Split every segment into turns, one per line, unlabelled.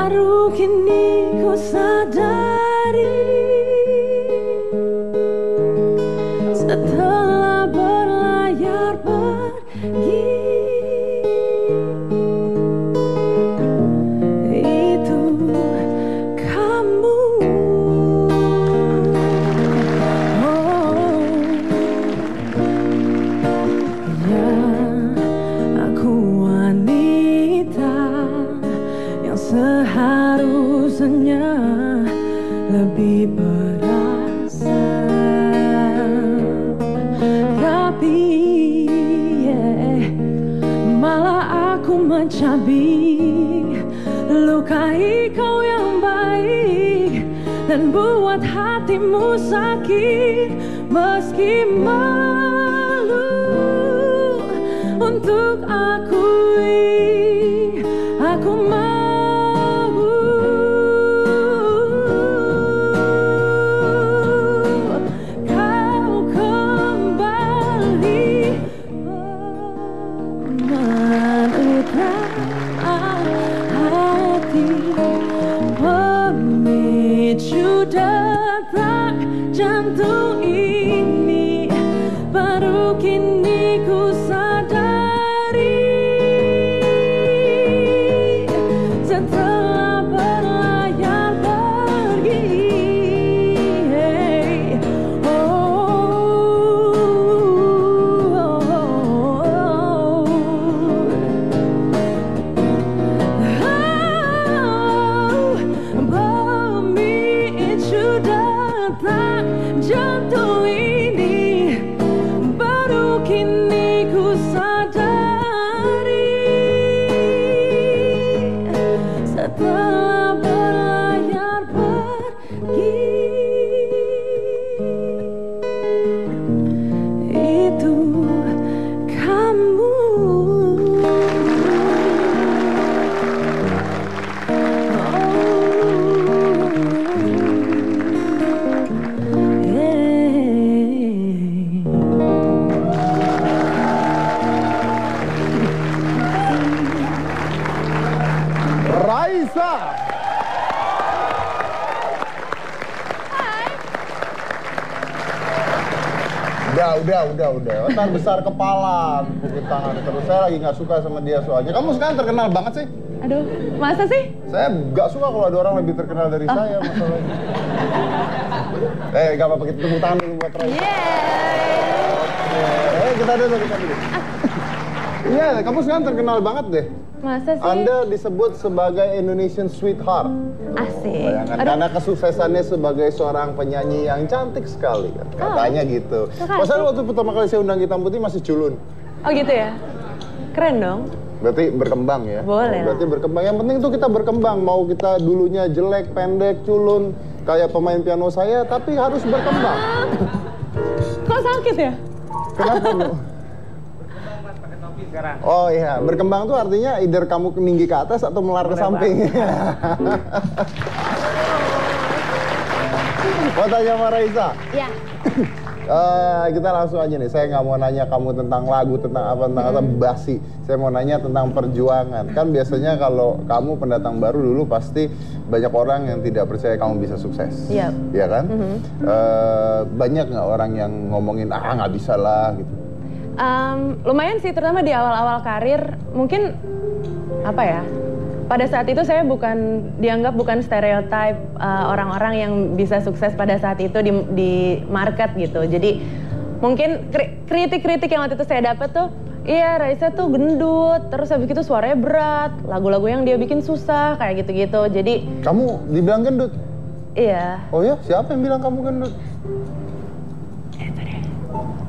baru kini ku sadari, setelah berlayar pergi, itu kamu. Oh, ya, aku wanita yang seharusnya lebih berasa, tapi malah aku mencabik, lukai kau yang baik dan buat hatimu sakit. Meski malu untuk akui, aku mau kau kembali menetra hati, memicu detak jantung ini. Baru kini ku sadari, setelah berlayar pergi. Pemicu detak jantung ini. Baru kini ku sadari, setelah berlayar pergi, itu kamu.
Raisa. Udah. Otak besar kepala, pukul tangan terus. Saya lagi nggak suka sama dia soalnya. Kamu sekarang terkenal banget sih.
Aduh, masa sih?
Saya nggak suka kalau ada orang lebih terkenal dari saya masalahnya. Gak apa-apa, kita tepuk tangan dulu buat Raisa. Kita dulu. Iya, kamu sekarang terkenal banget deh.
Masa sih?
Anda disebut sebagai Indonesian Sweetheart.
Asik.
Bayangkan, karena kesuksesannya sebagai seorang penyanyi yang cantik sekali. Katanya gitu. Masa waktu pertama kali saya undang Hitam Putih masih culun.
Oh gitu ya? Keren dong.
Berarti berkembang ya?
Boleh.
Berarti berkembang. Yang penting tuh kita berkembang. Mau kita dulunya jelek, pendek, culun, kayak pemain piano saya, tapi harus berkembang.
Kok sakit ya?
Kenapa lu? Oh iya, berkembang tuh artinya either kamu meninggi ke atas atau melar ke samping. Mau tanya sama Raisa?
Iya.
Kita langsung aja nih, saya nggak mau nanya kamu tentang lagu, tentang apa basi. Saya mau nanya tentang perjuangan. Kan biasanya kalau kamu pendatang baru dulu pasti banyak orang yang tidak percaya kamu bisa sukses.
Iya.
Iya kan? Banyak nggak orang yang ngomongin, nggak bisa lah gitu?
Lumayan sih, terutama di awal-awal karir. Mungkin apa ya, pada saat itu saya dianggap bukan stereotip orang-orang yang bisa sukses pada saat itu di market gitu. Jadi mungkin kritik-kritik yang waktu itu saya dapat tuh, iya Raisa tuh gendut, terus habis itu suaranya berat, lagu-lagu yang dia bikin susah kayak gitu-gitu. Jadi
kamu dibilang gendut?
Iya.
Oh ya, siapa yang bilang kamu gendut?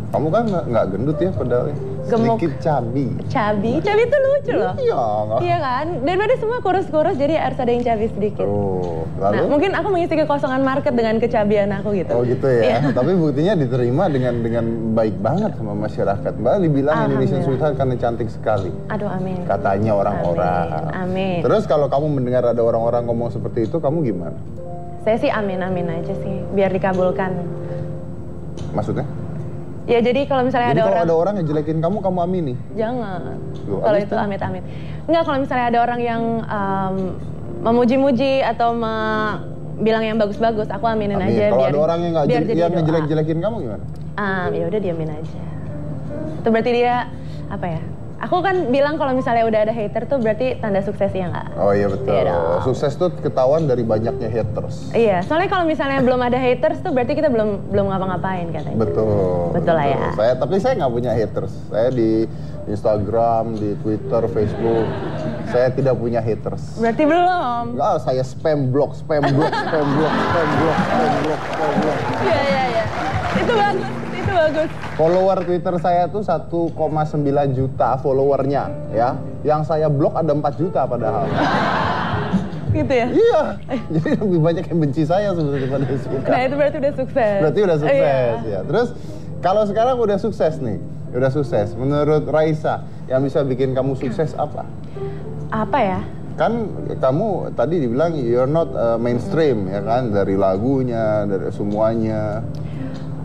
Kamu kan nggak gendut ya padahal, sedikit cabi. Cabi
itu lucu loh.
Iya,
iya kan? Daripada semua kurus-kurus, jadi harus ada yang cabi sedikit.
Oh, lalu?
Nah, mungkin aku mengisi kekosongan market dengan kecabian aku gitu.
Oh gitu ya. Iya. Tapi buktinya diterima dengan baik banget sama masyarakat. Mbak dibilang Indonesian Sweetheart karena cantik sekali.
Aduh, amin.
Katanya orang-orang.
Amin.
Terus kalau kamu mendengar ada orang-orang ngomong seperti itu, kamu gimana?
Saya sih amin-amin aja sih, biar dikabulkan.
Maksudnya?
Ya jadi kalau misalnya
jadi
ada
kalau ada orang yang jelekin kamu amini?
Jangan. Kalau itu amit-amit. Enggak, kalau misalnya ada orang yang memuji-muji atau bilang yang bagus-bagus, aku aminin aja.
Kalau ada orang yang ngejelek-jelekin kamu gimana?
Ya udah diamin aja. Itu berarti dia apa ya? Aku kan bilang kalau misalnya udah ada hater tuh berarti tanda sukses ya nggak?
Oh iya betul. Iya, sukses tuh ketahuan dari banyaknya haters.
Iya, soalnya kalau misalnya belum ada haters tuh berarti kita belum ngapa-ngapain katanya.
Betul
lah ya.
Tapi saya nggak punya haters. Saya di Instagram, di Twitter, Facebook, saya tidak punya haters.
Berarti belum?
Nggak, saya spam block.
Iya. Itu bagus.
Follower Twitter saya tuh 1,9 juta followernya ya. Yang saya blok ada 4 juta padahal.
Gitu ya?
Iya. Jadi lebih banyak yang benci saya sebenarnya daripada yang suka.
Nah itu berarti udah sukses.
Berarti udah sukses ya. Terus kalau sekarang udah sukses nih. Udah sukses. Menurut Raisa yang bisa bikin kamu sukses apa?
Apa ya?
Kan kamu tadi dibilang you're not mainstream ya kan, dari lagunya, dari semuanya.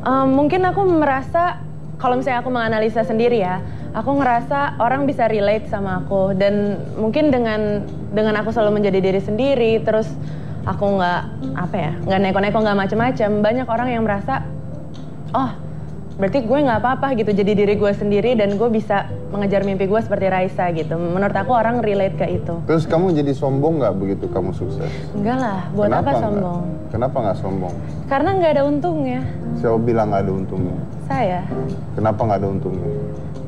Mungkin aku merasa, kalau misalnya aku menganalisa sendiri ya, aku ngerasa orang bisa relate sama aku. Dan mungkin dengan aku selalu menjadi diri sendiri, terus aku nggak neko-neko, nggak macem-macem, banyak orang yang merasa, oh berarti gue nggak apa-apa gitu, jadi diri gue sendiri dan gue bisa mengejar mimpi gue seperti Raisa gitu. Menurut aku orang relate ke itu.
Terus kamu jadi sombong nggak begitu kamu sukses?
Enggak lah, buat
Kenapa
apa sombong?
Kenapa nggak sombong?
Karena nggak ada untungnya.
Siapa bilang nggak ada untungnya?
Saya.
Kenapa nggak ada untungnya?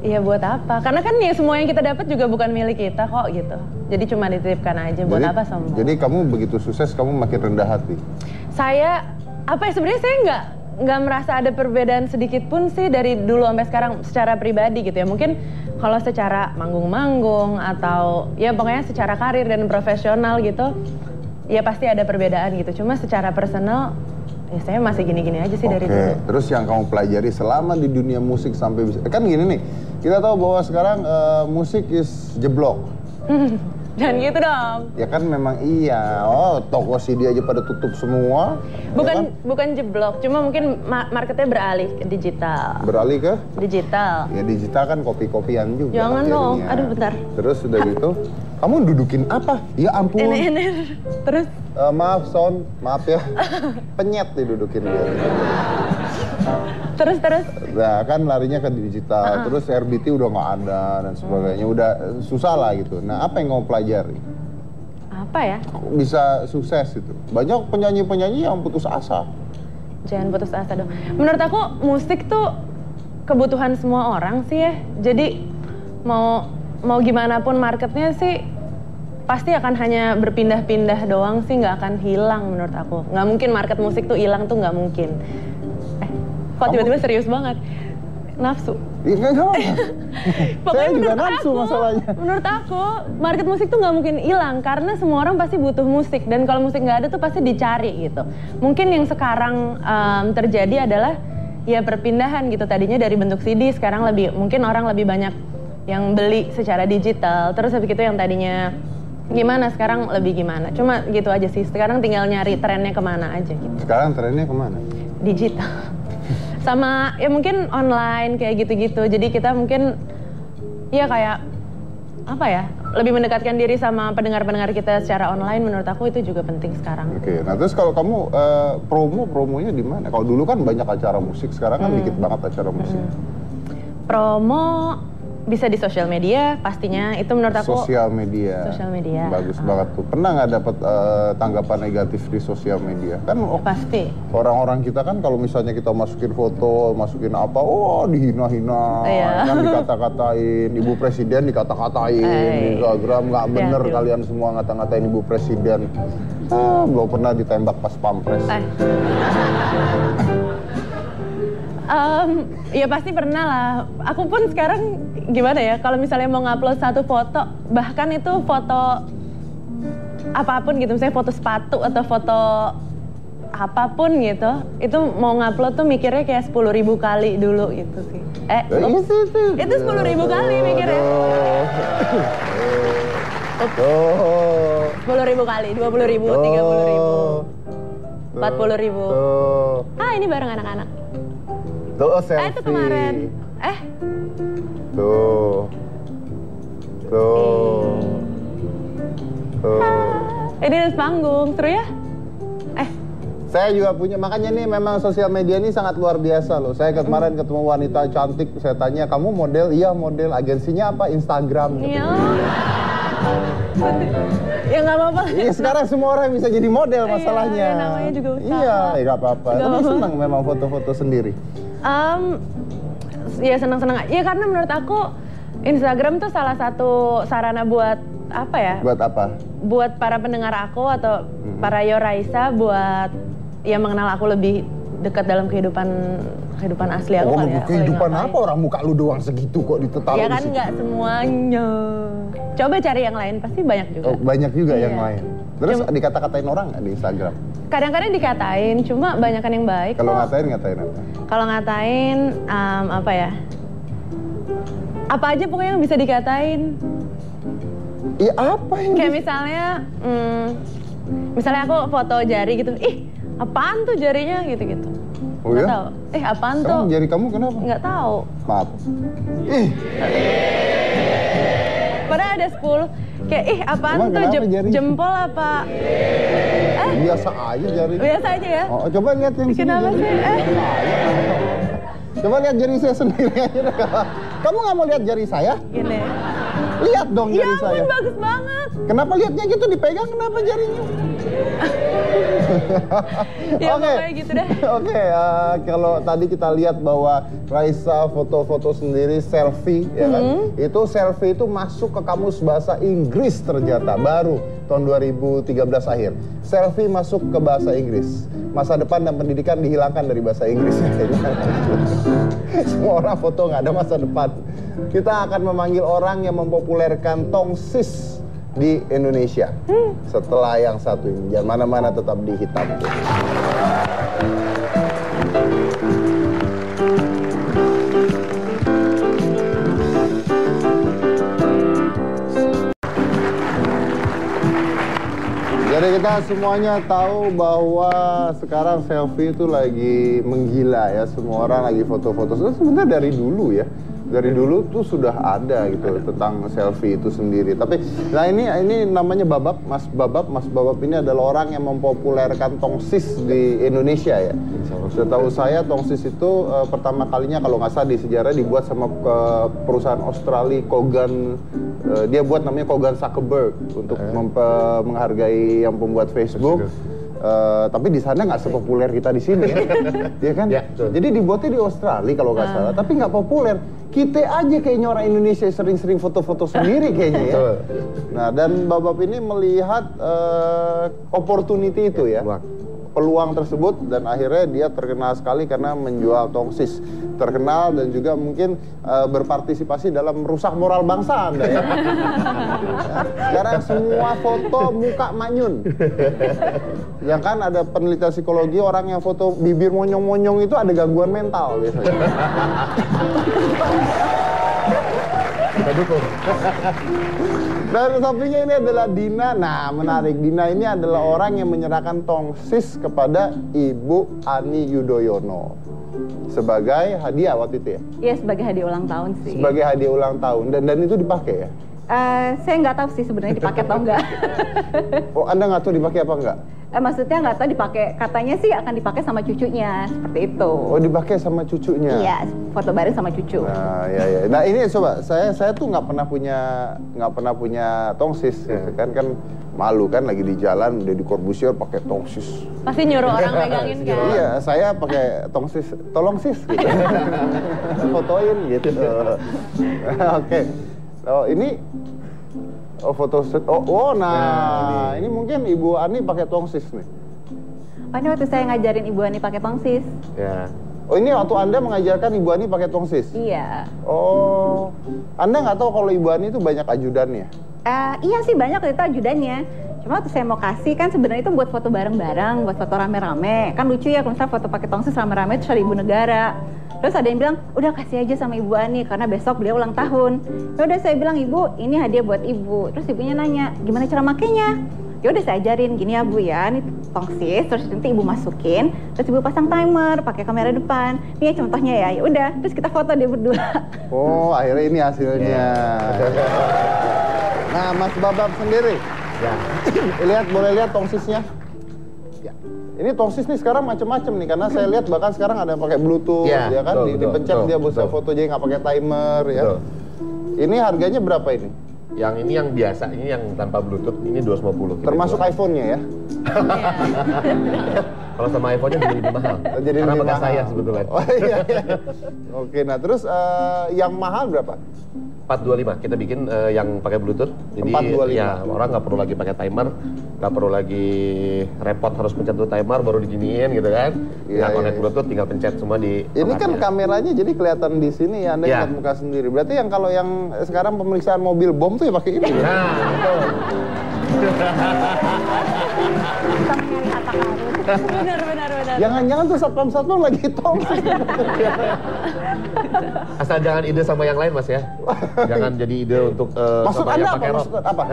Iya buat apa? Karena kan ya semua yang kita dapat juga bukan milik kita kok gitu. Jadi cuma dititipkan aja, buat apa sombong?
Jadi kamu begitu sukses kamu makin rendah hati?
Saya, sebenarnya saya nggak merasa ada perbedaan sedikit pun sih dari dulu sampai sekarang secara pribadi gitu ya. Mungkin kalau secara manggung-manggung atau ya pokoknya secara karir dan profesional gitu, ya pasti ada perbedaan gitu. Cuma secara personal, ya saya masih gini-gini aja sih dari dulu.
Terus yang kamu pelajari selama di dunia musik sampai bisa, kan gini nih, kita tahu bahwa sekarang musik is jeblok.
Jangan gitu dong.
Ya kan memang iya. Oh, toko CD aja pada tutup semua.
Bukan jeblok, cuma mungkin marketnya beralih ke digital.
Beralih ke?
Digital.
Ya digital kan kopi-kopian juga.
Jangan dong. Aduh bentar.
Terus udah gitu, kamu dudukin apa? Ya ampun.
Ener. Terus?
Maaf Son, maaf ya. Penyet didudukin dia.
Terus?
Nah kan larinya ke digital, terus RBT udah nggak ada dan sebagainya, udah susah lah gitu. Nah apa yang kamu pelajari?
Apa ya?
Bisa sukses itu. Banyak penyanyi-penyanyi yang putus asa.
Jangan putus asa dong. Menurut aku musik tuh kebutuhan semua orang sih ya. Jadi mau gimana pun marketnya sih pasti akan hanya berpindah-pindah doang sih, nggak akan hilang menurut aku. Nggak mungkin market musik tuh hilang tuh, nggak mungkin. Kok tiba-tiba serius banget? Nafsu.
Iya nggak. Saya juga nafsu masalahnya.
Menurut aku, market musik tuh nggak mungkin hilang karena semua orang pasti butuh musik, dan kalau musik nggak ada tuh pasti dicari gitu. Mungkin yang sekarang terjadi adalah ya perpindahan gitu. Tadinya dari bentuk CD, sekarang mungkin orang lebih banyak yang beli secara digital. Terus habis itu yang tadinya gimana, sekarang lebih gimana. Cuma gitu aja sih. Sekarang tinggal nyari trennya kemana aja gitu.
Sekarang trennya kemana?
Digital. Sama ya mungkin online kayak gitu-gitu. Jadi kita mungkin ya kayak apa ya, lebih mendekatkan diri sama pendengar-pendengar kita secara online. Menurut aku itu juga penting sekarang.
Oke, nah terus kalau kamu promonya di mana? Kalau dulu kan banyak acara musik, sekarang kan dikit banget acara musik.
Promo bisa di sosial media pastinya, itu menurut aku.
Sosial media. Bagus banget tuh. Pernah nggak dapat tanggapan negatif di sosial media? Kan
pasti.
Orang-orang kita kan kalau misalnya kita masukin foto, masukin apa, dihina-hina, kan dikata-katain, Ibu Presiden dikata-katain di Instagram, nggak bener kalian semua ngata-ngatain Ibu Presiden. Belum pernah ditembak pas pampres.
Ya pasti pernah lah. Aku pun sekarang gimana ya, kalau misalnya mau ngupload satu foto, bahkan itu foto apapun gitu, misalnya foto sepatu atau foto apapun gitu, itu mau ngupload tuh mikirnya kayak 10.000 kali dulu gitu sih. Itu 10.000 kali mikirnya. 10.000 kali, 20.000, 30.000, 40.000. Ini bareng anak-anak.
Tuh selfie.
Itu kemarin.
Tuh.
Di atas panggung, seru ya?
Saya juga punya, makanya nih memang sosial media ini sangat luar biasa loh. Saya kemarin ketemu wanita cantik, saya tanya, kamu model? Iya model, agensinya apa? Instagram.
Iya. Ya nggak apa-apa.
Iya, sekarang semua orang bisa jadi model masalahnya.
Iya, namanya juga usaha.
Iya, nggak apa-apa. Tapi senang memang foto-foto sendiri.
Ya senang-senang. Ya karena menurut aku Instagram tuh salah satu sarana buat apa ya?
Buat apa?
Buat para pendengar aku atau para Yoraisa buat ya mengenal aku lebih dekat dalam kehidupan asli aku kali ya.
Kehidupan apa? Orang muka lu doang segitu kok ditaruh
ya kan
di situ.
nggak semuanya. Coba cari yang lain, pasti banyak juga.
Oh, banyak juga
Iya.
yang lain. Terus dikata-katain orang nggak di Instagram?
Kadang-kadang dikatain, cuma banyakan yang baik.
Kalau
kok.
ngatain apa?
Kalau ngatain, apa ya? Apa aja pokoknya yang bisa dikatain.
Iya apa ini?
Kayak misalnya aku foto jari gitu, apaan tuh jarinya gitu-gitu.
Oh
Nggak
ya?
tahu. Apaan tuh?
Jari kamu kenapa?
Nggak tahu.
Maaf.
Padahal ada 10. Kayak apaan
Emang
tuh
kenapa jarinya?
jempol apa?
Biasa aja jari.
Biasa aja ya.
Oh, coba lihat yang sini.
Kenapa
jari.
sih?
Coba lihat jari saya sendiri aja. Kamu nggak mau lihat jari saya?
Gini.
Lihat dong
Ya
jari saya.
ampun, bagus banget.
Kenapa lihatnya gitu dipegang? Kenapa jarinya?
Ya pokoknya gitu deh.
Oke, kalau tadi kita lihat bahwa Raisa foto-foto sendiri selfie, ya kan? Itu selfie itu masuk ke kamus bahasa Inggris ternyata baru tahun 2013 akhir. Selfie masuk ke bahasa Inggris. Masa depan dan pendidikan dihilangkan dari bahasa Inggris. Semua orang foto nggak ada masa depan. Kita akan memanggil orang yang mempopulerkan tongsis di Indonesia. Setelah yang satu ini, jangan mana-mana, tetap di Hitam. Jadi kita semuanya tahu bahwa sekarang selfie itu lagi menggila ya. Semua orang lagi foto-foto. Sebenarnya dari dulu ya. Dari dulu tuh sudah ada gitu tentang selfie itu sendiri. Tapi nah ini namanya Babab, Mas Babab ini adalah orang yang mempopulerkan tongsis di Indonesia ya. Setahu saya tongsis itu pertama kalinya kalau nggak salah di sejarah dibuat sama perusahaan Australia Kogan. Dia buat namanya Kogan Zuckerberg untuk menghargai yang pembuat Facebook. Tapi di sana nggak sepopuler kita di sini ya, ya kan? Ya, jadi dibuatnya di Australia kalau nggak salah, tapi nggak populer. Kita aja kayaknya orang Indonesia sering-sering foto-foto sendiri kayaknya ya. Nah, dan Babab ini melihat opportunity itu ya, peluang tersebut, dan akhirnya dia terkenal sekali karena menjual tongsis. Terkenal dan juga mungkin berpartisipasi dalam merusak moral bangsa Anda ya. Sekarang semua foto muka manyun. Yang kan ada penelitian psikologi, orang yang foto bibir monyong-monyong itu ada gangguan mental biasanya. Kita dukung. Dan sampingnya ini adalah Dina. Nah, menarik. Dina ini adalah orang yang menyerahkan tongsis kepada Ibu Ani Yudhoyono sebagai hadiah waktu itu ya?
Iya, sebagai hadiah ulang tahun sih.
Sebagai hadiah ulang tahun. Dan itu dipakai ya?
Saya nggak tahu sih sebenarnya dipakai atau enggak.
Oh, Anda nggak tahu dipakai apa enggak?
Maksudnya nggak tahu dipakai. Katanya sih akan dipakai sama cucunya, seperti itu.
Oh, dipakai sama cucunya?
Iya, foto bareng sama cucu.
Nah, ya. Nah, ini coba saya tuh nggak pernah punya tongsis, gitu kan malu kan lagi di jalan udah di Corbusier pakai tongsis.
Pasti nyuruh orang megangin kan?
Iya, saya pakai tongsis, tolong sis, gitu. Fotoin gitu. Oke. Oh, ini foto set. Nah, ini mungkin Ibu Ani pakai tongsis nih.
Oh, ini waktu saya ngajarin Ibu Ani pakai tongsis.
Ya. Oh, ini waktu Anda mengajarkan Ibu Ani pakai tongsis?
Iya.
Oh, Anda nggak tahu kalau Ibu Ani itu banyak ajudannya?
Iya sih, banyak itu ajudannya. Cuma waktu saya mau kasih kan sebenarnya itu buat foto bareng-bareng, buat foto rame-rame. Kan lucu ya kalau misalnya foto pakai tongsis rame-rame terus ada Ibu Negara. Terus ada yang bilang, udah kasih aja sama Ibu Ani karena besok beliau ulang tahun. Ya udah saya bilang, Ibu, ini hadiah buat Ibu. Terus ibunya nanya, gimana cara makainya? Ya udah saya ajarin, gini ya Bu ya, ini tongsis, terus nanti Ibu masukin, terus Ibu pasang timer, pakai kamera depan. Ini ya contohnya ya. Ya udah, terus kita foto dia berdua.
Oh, akhirnya ini hasilnya. Nah, Mas Babab sendiri, Ya. Boleh lihat tongsisnya? Ya. Ini tongsis nih sekarang macam-macam nih, karena saya lihat bahkan sekarang ada yang pakai Bluetooth, ya kan? Dipencet dia bisa foto, jadi nggak pakai timer, ya. Ini harganya berapa ini?
Yang ini yang biasa, ini yang tanpa Bluetooth, ini 250.
Termasuk iPhone-nya ya?
Kalau sama iPhone-nya jadi lebih mahal.
Jadi
karena
lebih
bekas
mahal.
saya sebetulnya.
Oh iya. Oke, nah terus yang mahal berapa?
425, kita bikin yang pakai Bluetooth. Jadi
425.
ya orang nggak perlu lagi pakai timer, nggak perlu lagi repot harus pencet tuh timer baru diginiin gitu kan. Tinggal connect Bluetooth, tinggal pencet semua di.
Ini kan kameranya jadi kelihatan di sini ya, Anda lihat muka sendiri. Berarti yang kalau yang sekarang pemeriksaan mobil bom tuh ya pakai ini.
Nah, betul.
Benar.
Jangan-jangan tuh satpam lagi tongsis.
Asal jangan ide sama yang lain Mas ya. Jangan jadi ide untuk
Maksud
sama
Anda
yang
apa?
pakai rok.
Maksud apa?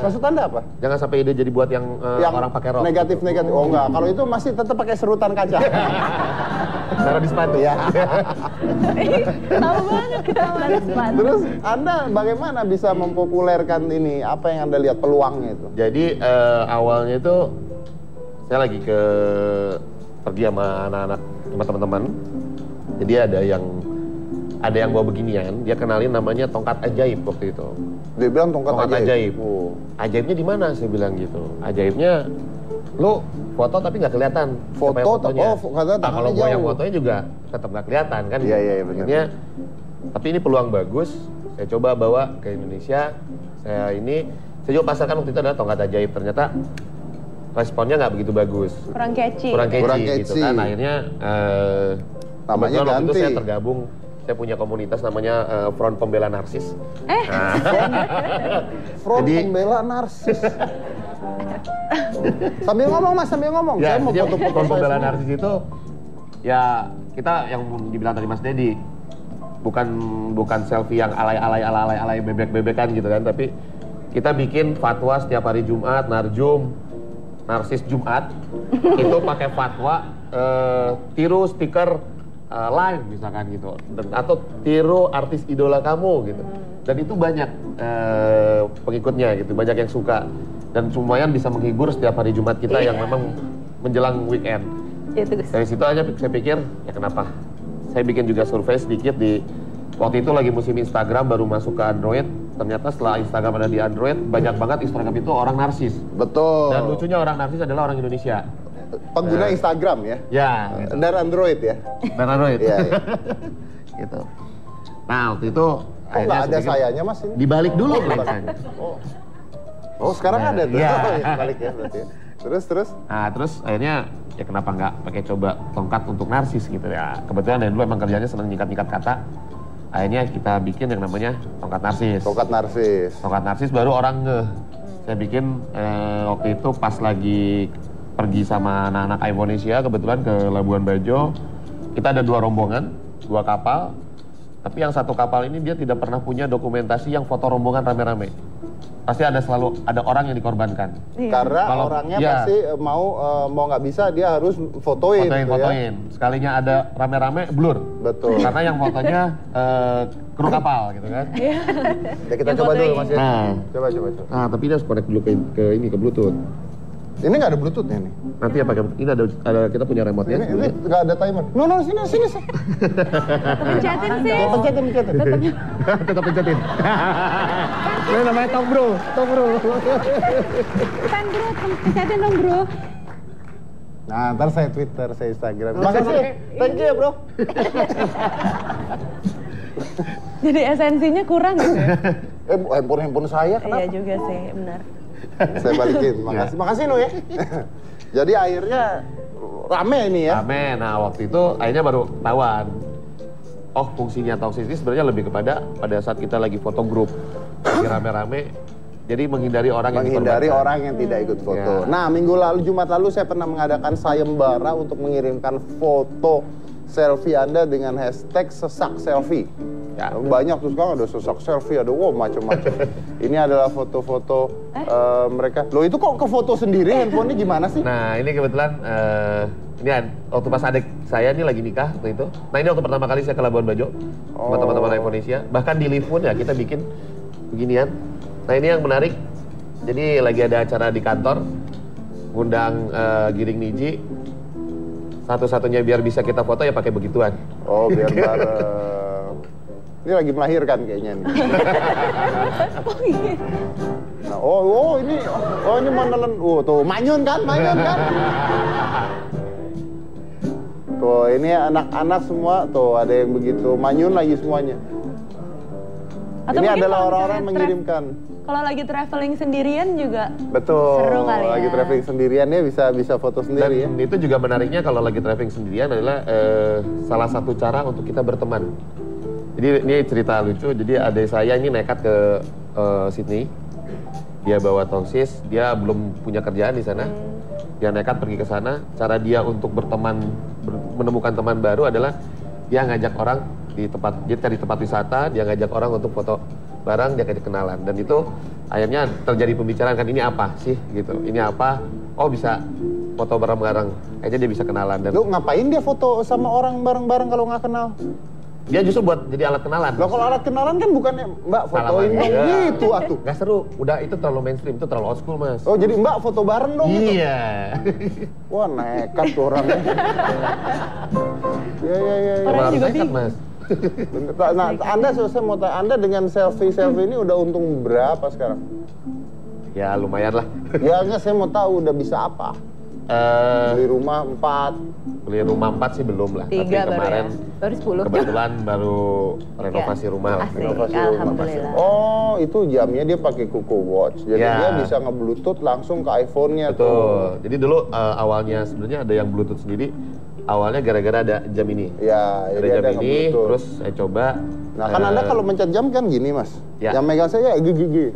Maksud Anda apa?
Jangan sampai ide jadi buat yang orang pakai rok.
Negatif. Oh enggak, kalau itu masih tetap pakai serutan kaca.
Taruh di sepatu.
Ya.
Tahu banget kita harus sepatu.
Terus Anda bagaimana bisa mempopulerkan ini? Apa yang Anda lihat peluangnya itu?
Jadi awalnya itu saya lagi pergi sama anak-anak, sama teman-teman. Jadi ada yang bawa beginian, dia kenalin namanya tongkat ajaib waktu itu.
Dia bilang tongkat ajaib.
Oh. Ajaibnya di mana? Saya bilang gitu. Ajaibnya lo foto tapi nggak kelihatan.
Foto,
nah, kalau gua yang fotonya juga tetap nggak kelihatan kan?
Iya benar.
Tapi ini peluang bagus. Saya coba bawa ke Indonesia. Saya juga pasarkan waktu itu adalah tongkat ajaib. Ternyata responnya nggak begitu bagus.
Kurang catchy
gitu kan. Akhirnya
namanya
waktu
ganti.
itu saya tergabung. Saya punya komunitas namanya Front Pembela Narsis.
Front Pembela Narsis. Sambil ngomong Mas, sambil ngomong.
Ya,
saya mau foto-foto
Front Pembela Narsis itu ya kita yang dibilang tadi Mas Dedi bukan selfie yang alay bebek-bebekan gitu kan, tapi kita bikin fatwa setiap hari Jumat, Narsis Jumat itu pakai fatwa tiru stiker live misalkan gitu, atau tiru artis idola kamu gitu, dan itu banyak pengikutnya gitu, banyak yang suka dan lumayan bisa menghibur setiap hari Jumat kita yang memang menjelang weekend. Dari situ aja saya pikir ya kenapa saya bikin juga survei sedikit di waktu itu lagi musim Instagram baru masuk ke Android. Ternyata setelah Instagram ada di Android, banyak banget Instagram itu orang narsis.
Betul.
Dan lucunya orang narsis adalah orang Indonesia.
Pengguna Instagram ya?
Ya. Gitu.
Dan Android ya?
Dan Android.
Iya.
Gitu. Nah waktu itu
kok nggak ada sayanya Mas ini?
Dibalik dulu saya.
Oh sekarang ada tuh?
Iya.
Balik ya berarti ya. Terus?
Nah terus akhirnya ya kenapa nggak pakai coba tongkat untuk narsis gitu ya. Kebetulan dari dulu emang kerjanya senang nyikat-nyikat kata. Akhirnya kita bikin yang namanya tongkat narsis.
Tongkat narsis baru orang ngeh. Saya bikin waktu itu pas lagi pergi sama anak-anak Indonesia kebetulan ke Labuan Bajo. Kita ada 2 rombongan, 2 kapal. Tapi yang satu kapal ini dia tidak pernah punya dokumentasi yang foto rombongan rame-rame. Pasti selalu ada orang yang dikorbankan. Karena orangnya pasti mau nggak bisa dia harus fotoin.
Fotoin. Sekalinya ada rame-rame blur.
Betul.
Karena yang fotonya kru kapal gitu kan.
Ya kita coba dulu Mas ya. Coba.
Nah tapi dia harus connect dulu ke Bluetooth.
Ini nggak ada Bluetooth-nya nih.
Nanti ya pakai ini ada kita punya remote ya.
Ini nggak ada timer. No sini.
Pencetin sih.
Pencetin.
Tetap pencetin. Ini namanya Tom Bro.
Kan bro, pencetin dong bro.
Nah, ntar saya Twitter, saya Instagram. Makasih, thank you ya bro.
Jadi esensinya kurang gitu ya?
Handphone saya kenapa?
Iya juga sih, benar.
Saya balikin, makasih no ya. Jadi akhirnya rame ini ya.
Rame, nah waktu itu akhirnya baru ketahuan. Oh fungsinya tongsis ini sebenarnya lebih kepada pada saat kita lagi foto grup. Lagi rame-rame, jadi menghindari orang
yang tidak ikut foto. Ya. Nah Jumat lalu saya pernah mengadakan sayembara untuk mengirimkan foto selfie Anda dengan hashtag sesak selfie. Ya. Banyak tuh sekarang ada sesak selfie, ada macam-macam. Ini adalah foto-foto mereka. Loh itu kok ke foto sendiri handphonenya gimana sih?
Nah ini kebetulan ini waktu pas adik saya ini lagi nikah waktu itu. Nah ini waktu pertama kali saya ke Labuan Bajo sama teman-teman Indonesia. Bahkan di live pun ya kita bikin beginian. Nah ini yang menarik Jadi lagi ada acara di kantor, ngundang Giring Niji. Satu-satunya biar bisa kita foto ya pakai begituan.
Oh, biar bareng. Ini lagi melahirkan kayaknya nih. Nah, ini mandalan. Tuh manyun kan? Tuh, ini anak-anak semua tuh ada yang begitu manyun lagi semuanya.
Atau
ini
mungkin
adalah
kalau
orang-orang
misalnya
mengirimkan.
Kalau lagi traveling sendirian juga
Betul.
seru kali ya.
Lagi traveling sendirian ya bisa foto sendiri ya.
Dan itu juga menariknya kalau lagi traveling sendirian adalah salah satu cara untuk kita berteman. Jadi ini cerita lucu. Jadi adik saya ini nekat ke Sydney. Dia bawa tongsis. Dia belum punya kerjaan di sana. Dia nekat pergi ke sana. Cara dia untuk berteman, menemukan teman baru adalah dia ngajak orang di tempat, dia cari tempat wisata. Dia ngajak orang untuk foto barang, dia kayak kenalan. Dan itu akhirnya terjadi pembicaraan kan, ini apa sih gitu. Ini apa? Oh bisa foto bareng-bareng. Akhirnya dia bisa kenalan. Dan
Lu ngapain dia foto sama orang bareng-bareng kalau nggak kenal?
dia justru buat jadi alat kenalan.
Loh kalau alat kenalan kan bukannya Mbak fotoin
Salaman.
dong
Iya.
gitu atuh.
Nggak seru, udah itu terlalu mainstream, itu terlalu old school mas.
Oh jadi Mbak foto bareng dong gitu?
Iya.
Wah nekat tuh orangnya. Iya.
Orang
Harus
juga
nekat
bingung.
mas.
Nah, Anda saya mau tanya, Anda dengan selfie ini udah untung berapa sekarang?
Ya lumayan lah.
Ya enggak, saya mau tahu udah bisa apa? Beli rumah 4.
Beli rumah 4 sih belum lah.
3
Tapi
baru
kemarin
ya?
Baru 10.
kebetulan baru renovasi rumah lah.
Asik,
Renovasi rumah.
alhamdulillah.
Oh itu jamnya dia pakai Kuku Watch, jadi
Ya.
dia bisa nge-bluetooth langsung ke iPhone-nya tuh.
Betul. Jadi dulu awalnya sebenarnya ada yang Bluetooth sendiri. Awalnya gara-gara ada jam ini.
Ya,
Ada
jadi
jam
ada
ini,
nge-bluetooth.
terus saya coba.
Nah kan Anda kalau mencet jam kan gini mas,
Ya.
yang megang saya gigi.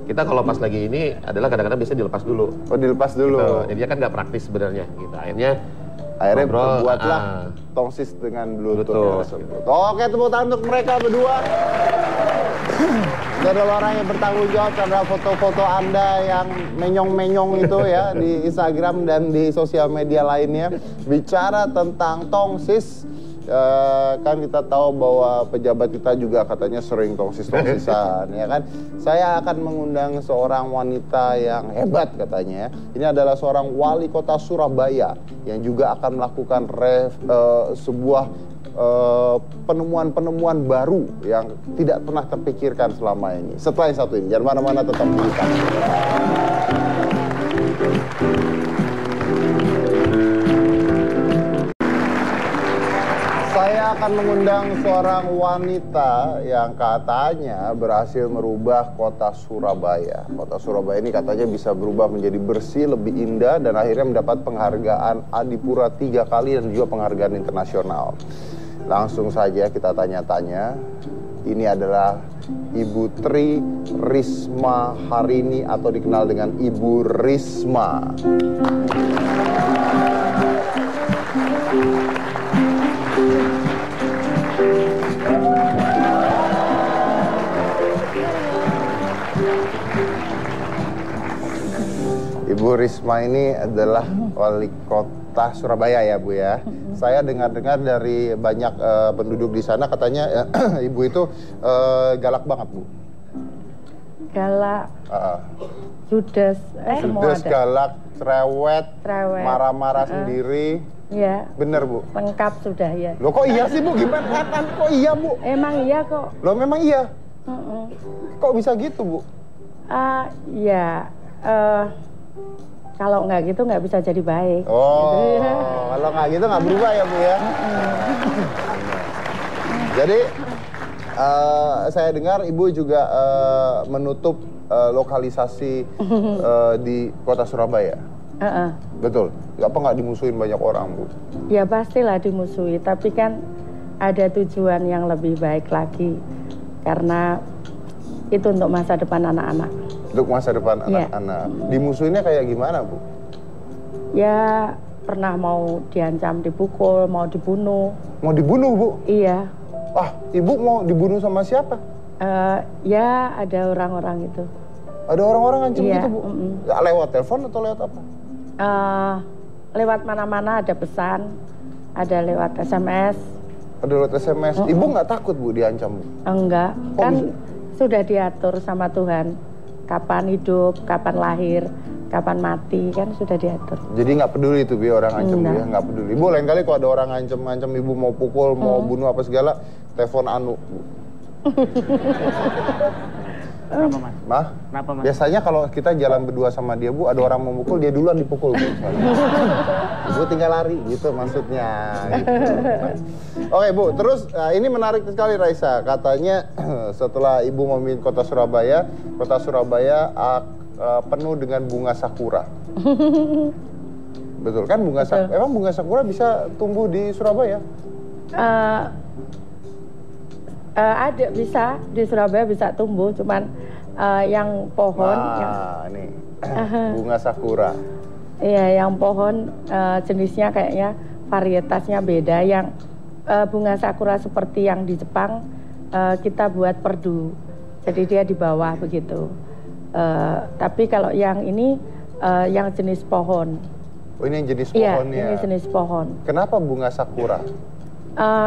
Kita kalau pas lagi ini adalah kadang-kadang biasanya dilepas dulu.
Oh dilepas dulu.
Gitu. Jadi dia kan nggak praktis sebenarnya. Gitu. Akhirnya ngobrol,
buatlah tongsis dengan Bluetooth.
Bluetooth.
tersebut. Oke, tepuk tangan untuk mereka berdua. Itu adalah orang yang bertanggung jawab karena foto-foto Anda yang menyong-menyong itu ya di Instagram dan di sosial media lainnya. Bicara tentang tongsis, kan kita tahu bahwa pejabat kita juga katanya sering tongsis-tongsisan ya kan. Saya akan mengundang seorang wanita yang hebat katanya. Ini adalah seorang wali kota Surabaya yang juga akan melakukan sebuah penemuan-penemuan baru yang tidak pernah terpikirkan selama ini. Setelah yang satu ini, jangan mana-mana, tetap di kami. Saya akan mengundang seorang wanita yang katanya berhasil merubah kota Surabaya. Kota Surabaya ini katanya bisa berubah menjadi bersih, lebih indah, dan akhirnya mendapat penghargaan Adipura 3 kali dan juga penghargaan internasional. Langsung saja kita tanya-tanya. Ini adalah Ibu Tri Risma Harini atau dikenal dengan Ibu Risma. Ibu Risma ini adalah wali kota Surabaya ya Bu ya. Saya dengar-dengar dari banyak penduduk di sana katanya Ibu itu galak banget Bu.
Galak, judes, semua
Judes,
ada.
galak, cerewet,
Cerewet.
marah-marah sendiri.
Ya,
Bener Bu?
lengkap sudah ya.
Loh kok iya sih Bu? Gimana kan? Kok iya Bu?
Emang iya kok.
Loh memang iya? Kok bisa gitu Bu?
Ya, kalau nggak gitu nggak bisa jadi baik.
Oh,
Gitu ya.
kalau nggak gitu nggak berubah ya Bu ya? Jadi saya dengar Ibu juga menutup lokalisasi di kota Surabaya. Betul? Apa nggak dimusuhin banyak orang Bu?
Ya pastilah dimusuhi, tapi kan ada tujuan yang lebih baik lagi. Karena itu untuk masa depan anak-anak.
Untuk masa depan anak-anak. Dimusuhinnya kayak gimana Bu?
Ya pernah mau diancam dipukul, mau dibunuh.
Mau dibunuh Bu?
Iya.
Ah, Ibu mau dibunuh sama siapa?
Ya ada orang-orang itu.
Ada orang-orang ngancam
Iya,
gitu Bu? Ya, lewat telepon atau lewat apa?
Lewat mana-mana ada pesan, ada lewat SMS.
Ada lewat SMS. Ibu nggak takut Bu diancam Bu?
Enggak,
Kok
kan
bisa?
sudah diatur sama Tuhan. kapan hidup, kapan lahir, kapan mati, kan sudah diatur.
Jadi nggak peduli tuh Bi orang ngancem ya, nggak peduli. Ibu lain kali kalau ada orang ngancem ibu mau pukul, mau bunuh apa segala, telepon Anu.
Kenapa Mas?
Mah?
Kenapa Mas?
Biasanya kalau kita jalan berdua sama dia Bu, ada orang mau mukul, dia duluan dipukul Bu. Ibu tinggal lari gitu maksudnya. Gitu. Oke Bu, terus ini menarik sekali Raisa. Katanya setelah Ibu memimpin kota Surabaya penuh dengan bunga sakura. Betul kan bunga sakura? Emang bunga sakura bisa tumbuh di Surabaya?
Ada, bisa di Surabaya bisa tumbuh, cuman yang pohon
ini bunga sakura.
Iya, yang pohon jenisnya kayaknya varietasnya beda. Yang bunga sakura seperti yang di Jepang kita buat perdu, jadi dia di bawah begitu. Tapi kalau yang ini yang jenis pohon.
Oh ini yang jenis
Iya,
pohonnya.
ini jenis pohon.
Kenapa bunga sakura?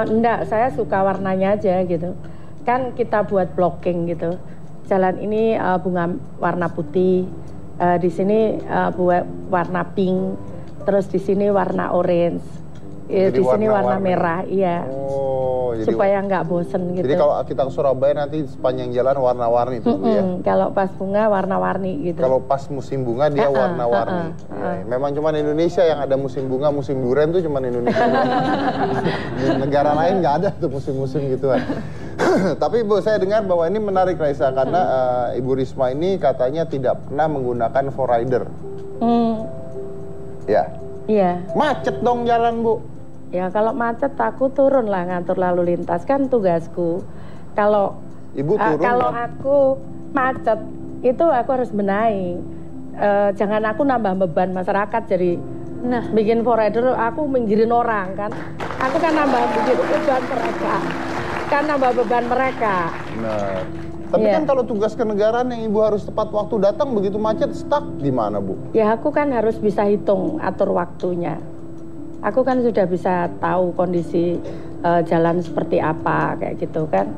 Enggak, saya suka warnanya aja gitu. Kan kita buat blocking gitu. Jalan ini bunga warna putih, di sini buat warna pink, terus di sini warna orange, di sini warna merah, iya.
Oh, jadi
supaya nggak bosen gitu.
Jadi kalau kita ke Surabaya nanti sepanjang jalan warna-warni itu Bu ya.
Kalau pas bunga warna-warni gitu.
Kalau pas musim bunga dia warna-warni. Ya, memang cuma Indonesia yang ada musim bunga, musim durian tuh cuma Indonesia. Di negara lain nggak ada tuh musim-musim gituan. Tapi Bu, saya dengar bahwa ini menarik Raisa karena Ibu Risma ini katanya tidak pernah menggunakan four rider. Ya.
Iya.
Macet dong jalan Bu.
Ya kalau macet aku turun lah ngatur lalu lintas, kan tugasku. Kalau
Ibu turun
kalau aku macet itu aku harus benahi. Jangan aku nambah beban masyarakat jadi bikin four rider, aku minggirin orang kan. Aku kan nambah beban mereka. Kan nambah beban mereka.
Benar. Tapi kan kalau tugas kenegaraan yang Ibu harus tepat waktu datang, begitu macet stuck gimana Bu?
Ya aku kan harus bisa hitung, atur waktunya. Aku kan sudah bisa tahu kondisi jalan seperti apa kayak gitu kan.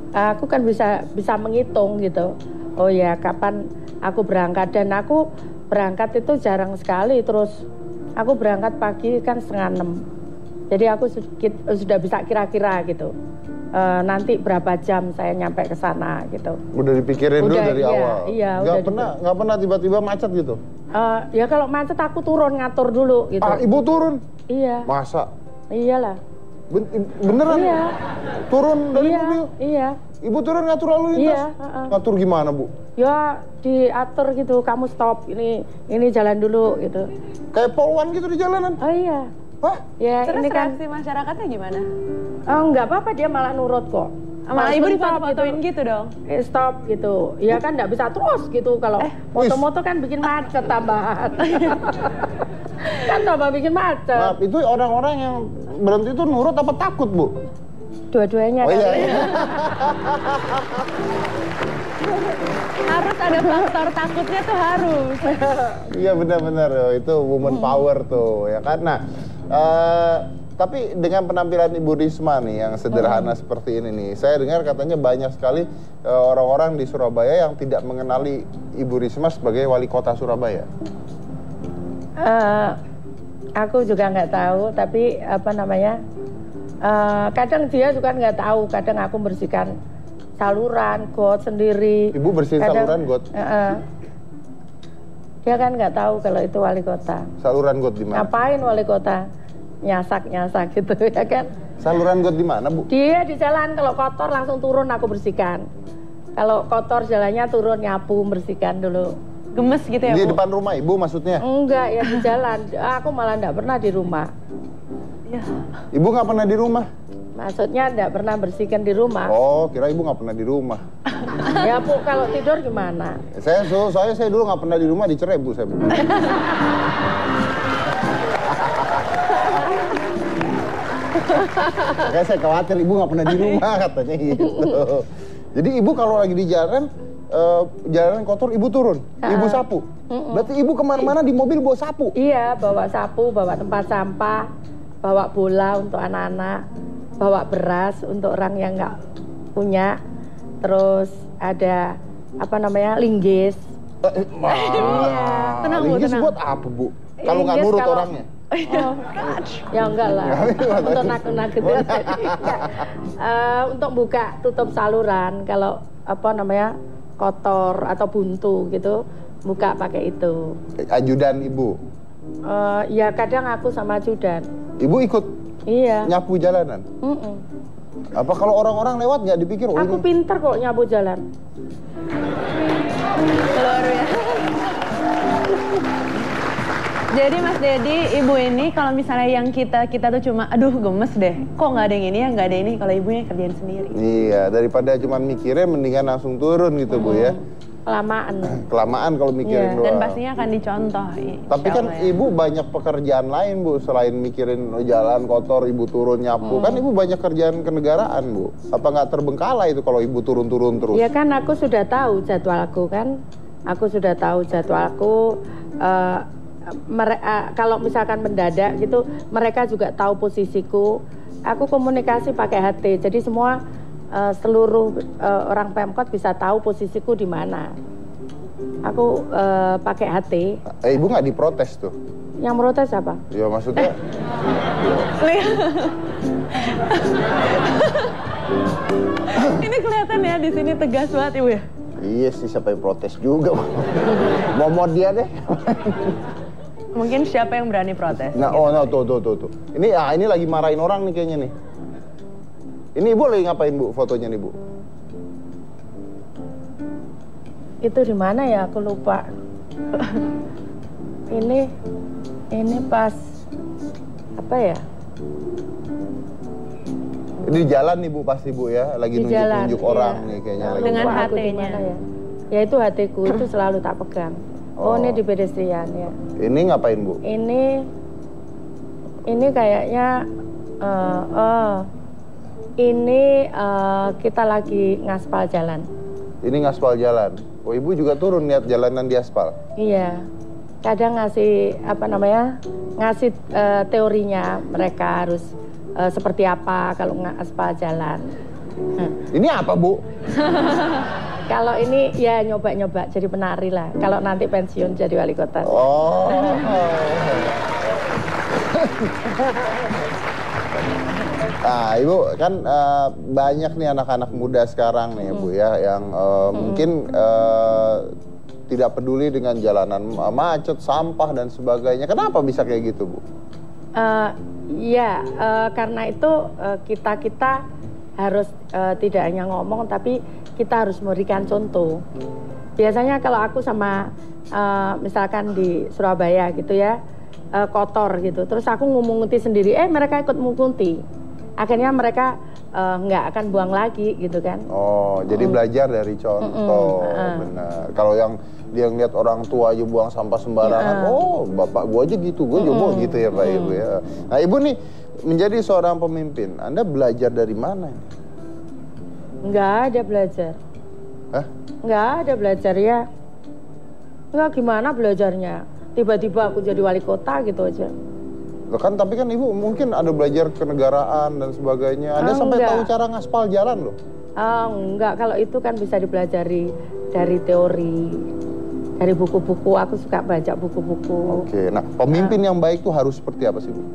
Aku kan bisa menghitung gitu. Oh ya kapan aku berangkat, dan aku berangkat itu jarang sekali. Terus aku berangkat pagi kan 5:30. Jadi aku sudah bisa kira-kira gitu. Nanti berapa jam saya nyampe ke sana gitu.
Udah dipikirin dulu dari awal.
Iya,
nggak pernah tiba-tiba macet gitu.
Ya kalau macet aku turun ngatur dulu gitu.
Ibu turun?
Iya.
Masa?
Iyalah.
Beneran?
Iya.
Turun dari mobil?
Iya.
Ibu turun ngatur lalu lintas?
Iya.
Ngatur gimana Bu?
Ya diatur gitu, kamu stop, ini jalan dulu gitu.
Kayak polwan gitu di jalanan?
Oh iya.
Hah?
Ya
Terus
ini kan.
reaksi masyarakatnya gimana?
Oh nggak apa-apa, dia malah nurut kok.
Malah Ibu difoto-fotoin gitu dong?
Stop gitu. Ya kan nggak bisa terus gitu kalau moto-moto kan bikin macet tambahan. Kan tambah bikin macet.
Maaf, itu orang-orang yang berhenti itu nurut apa takut Bu?
Dua-duanya.
Oh iya.
Harus ada faktor takutnya tuh harus.
Iya benar-benar, itu woman power tuh ya kan. Nah, tapi dengan penampilan Ibu Risma nih yang sederhana seperti ini nih, saya dengar katanya banyak sekali orang-orang di Surabaya yang tidak mengenali Ibu Risma sebagai wali kota Surabaya.
Aku juga nggak tahu, tapi apa namanya, kadang dia juga nggak tahu, kadang aku bersihkan saluran got sendiri.
Ibu bersihin saluran got?
Dia kan nggak tahu kalau itu wali kota.
Saluran got di mana?
Ngapain wali kota nyasak gitu ya kan?
Saluran got di mana Bu?
Dia di jalan, kalau kotor langsung turun aku bersihkan. Kalau kotor jalannya turun nyapu bersihkan dulu.
Gemes gitu ya Bu?
Di depan rumah Ibu maksudnya?
Enggak, ya di jalan. Aku malah enggak pernah di rumah.
Ya.
Ibu nggak pernah di rumah?
Maksudnya enggak pernah bersihkan di rumah.
Oh, kira Ibu nggak pernah di rumah.
Ya Bu, kalau tidur gimana?
Saya dulu nggak pernah di rumah, dicerai Bu saya. Makanya saya khawatir Ibu nggak pernah di rumah katanya gitu. Jadi Ibu kalau lagi di jalan kotor Ibu turun, Ibu sapu. Berarti Ibu kemana-mana di mobil bawa sapu?
Iya, bawa sapu, bawa tempat sampah, bawa bola untuk anak-anak, bawa beras untuk orang yang nggak punya. Terus ada apa namanya linggis
Tenang, Bu,
linggis
tenang.
buat apa, Bu? Kalau nggak
Linggis
nurut
kalau-
orangnya.
Oh, ya enggak lah. Untuk nakut-nakut ya. Untuk buka tutup saluran kalau apa namanya kotor atau buntu gitu, buka pakai itu.
Ajudan Ibu.
Ya kadang aku sama ajudan.
Ibu ikut
Iya.
nyapu jalanan.
Mm-mm.
Apa kalau orang-orang lewat nggak dipikir, oh
Aku
ini
pinter kok nyapu jalan.
Luar biasa. Jadi Mas Dedi, Ibu ini kalau misalnya yang kita tuh cuma, aduh gemes deh, kok nggak ada yang ini ya, nggak ada ini, kalau ibunya kerjain sendiri.
Iya, daripada cuma mikirnya mendingan langsung turun gitu, Bu ya.
Kelamaan.
Kelamaan kalau mikirin
Iya,
doang.
Dan pastinya akan dicontoh.
Tapi kan
insya Allah ya.
Ibu banyak pekerjaan lain, Bu, selain mikirin jalan kotor, Ibu turun nyapu. Kan Ibu banyak kerjaan kenegaraan, Bu. Apa nggak terbengkalai itu kalau Ibu turun-turun terus?
Ya kan aku sudah tahu jadwalku kan. Aku sudah tahu jadwalku. Kalau misalkan mendadak gitu, mereka juga tahu posisiku. Aku komunikasi pakai HT, jadi semua seluruh orang Pemkot bisa tahu posisiku di mana. Aku pakai HT.
Ibu nggak diprotes tuh?
Yang protes apa?
Ya maksudnya,
Ini kelihatan ya di sini tegas banget Ibu ya.
iya sih siapa yang protes juga. Momot dia deh.
Mungkin siapa yang berani protes?
Nah, oh, no, tuh. Ini lagi marahin orang nih kayaknya nih. Ini Ibu lagi ngapain, Bu, fotonya nih, Bu?
Itu di mana ya? Aku lupa. ini pas apa ya?
Ini di jalan nih, Bu, pasti, Bu ya. Lagi
Di jalan,
nunjuk-nunjuk
iya.
orang nih kayaknya. Lagi
Dengan
Lupa aku di
HT-nya.
mana ya? Ya itu HT-ku itu selalu tak pegang. Oh, ini di pedestrian ya.
Ini ngapain, Bu?
Ini kayaknya ini kita lagi ngaspal jalan.
Ini ngaspal jalan. Oh, Ibu juga turun lihat jalanan di aspal?
Iya. Kadang ngasih ngasih teorinya mereka harus seperti apa kalau ngaspal jalan.
Ini apa, Bu?
Kalau ini ya nyoba-nyoba jadi penari lah. Kalau nanti pensiun jadi wali kota.
Oh. Nah, Ibu kan banyak nih anak-anak muda sekarang nih, Bu ya, yang mungkin tidak peduli dengan jalanan macet, sampah dan sebagainya. Kenapa bisa kayak gitu, Bu?
Karena itu kita harus tidak hanya ngomong, tapi kita harus memberikan contoh. Biasanya kalau aku sama misalkan di Surabaya gitu ya, kotor gitu, terus aku ngumunguti sendiri, mereka ikut mengunguti. Akhirnya mereka nggak akan buang lagi gitu kan.
Oh, jadi belajar dari contoh, benar. Kalau yang dia ngeliat orang tua aja buang sampah sembarangan, oh bapak gua aja gitu, gua juga mau gitu ya Pak Ibu ya. Nah Ibu nih menjadi seorang pemimpin, Anda belajar dari mana?
Nggak ada belajar.
Hah?
Nggak ada belajar ya. Nggak gimana belajarnya. Tiba-tiba aku jadi wali kota gitu aja.
Loh kan, tapi kan Ibu mungkin ada belajar kenegaraan dan sebagainya. Anda sampai
Enggak.
tahu cara ngaspal jalan loh.
Enggak, kalau itu kan bisa dipelajari dari teori, dari buku-buku. Aku suka baca buku-buku.
Oke, nah pemimpin yang baik tuh harus seperti apa sih, Bu?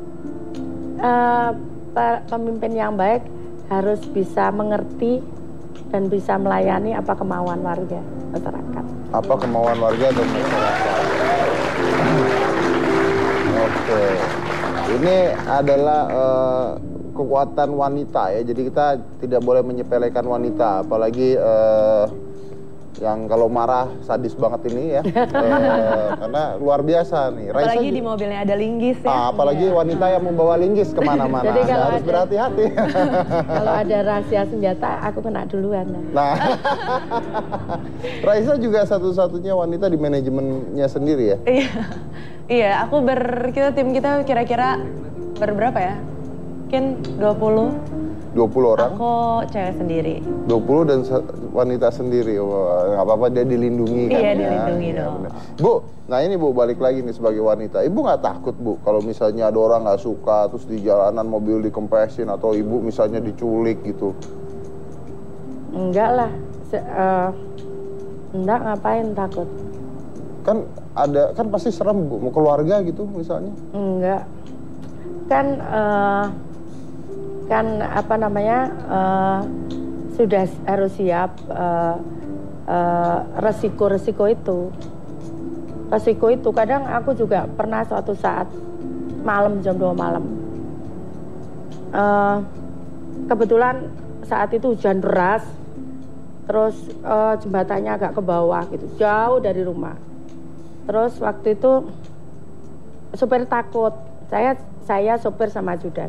Pemimpin yang baik harus bisa mengerti dan bisa melayani apa kemauan warga masyarakat.
Apa kemauan warga dan masyarakat? Oke, ini adalah kekuatan wanita ya. Jadi kita tidak boleh menyepelekan wanita, apalagi yang kalau marah sadis banget ini ya. Karena luar biasa nih. Raisa
Apalagi di mobilnya ada linggis ya.
apalagi wanita yang membawa linggis kemana-mana.
Jadi kalau
harus
ada-
berhati-hati.
Kalau ada rahasia senjata, aku kena duluan.
Nah, Raisa juga satu-satunya wanita di manajemennya sendiri ya?
Iya. Iya, tim kita kira-kira berberapa ya? Mungkin 20.
20 orang,
Aku cewek sendiri.
20 dan wanita sendiri. Wah, nggak apa-apa, dia dilindungi kan?
Iya,
ya?
dilindungi
Iya,
dong.
benar. Bu, nah ini Bu, balik lagi nih sebagai wanita. Ibu nggak takut, Bu, kalau misalnya ada orang nggak suka, terus di jalanan mobil dikempesin, atau Ibu misalnya diculik gitu?
Enggak lah. Enggak, ngapain takut.
Kan ada, kan pasti serem Bu, mau keluarga gitu misalnya.
Enggak. Kan apa namanya, sudah harus siap resiko-resiko itu. Resiko itu kadang aku juga pernah suatu saat malam jam 2 malam. Kebetulan saat itu hujan deras, terus jembatannya agak ke bawah gitu, jauh dari rumah. Terus waktu itu supir takut, saya sopir sama ajudan.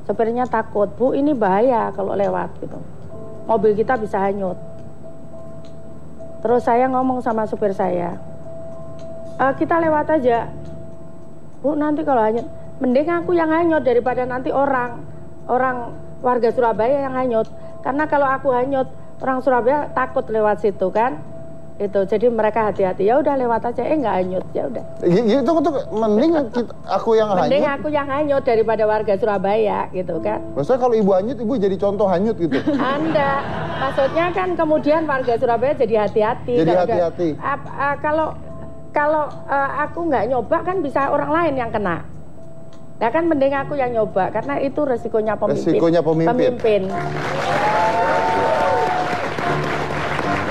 Sopirnya takut, Bu ini bahaya kalau lewat gitu, mobil kita bisa hanyut. Terus saya ngomong sama supir saya, kita lewat aja, Bu nanti kalau hanyut, mending aku yang hanyut daripada nanti orang warga Surabaya yang hanyut. Karena kalau aku hanyut, orang Surabaya takut lewat situ kan. Itu jadi mereka hati-hati, ya udah lewat aja, nggak hanyut, ya udah.
Gitu mending aku yang hanyut.
Mending aku yang hanyut daripada warga Surabaya gitu kan.
Maksudnya kalau ibu hanyut, ibu jadi contoh hanyut gitu.
Anda, maksudnya kan kemudian warga Surabaya jadi hati-hati.
Jadi hati-hati.
Kalau aku nggak nyoba kan bisa orang lain yang kena. Nah kan mending aku yang nyoba karena itu resikonya pemimpin.
Resikonya pemimpin.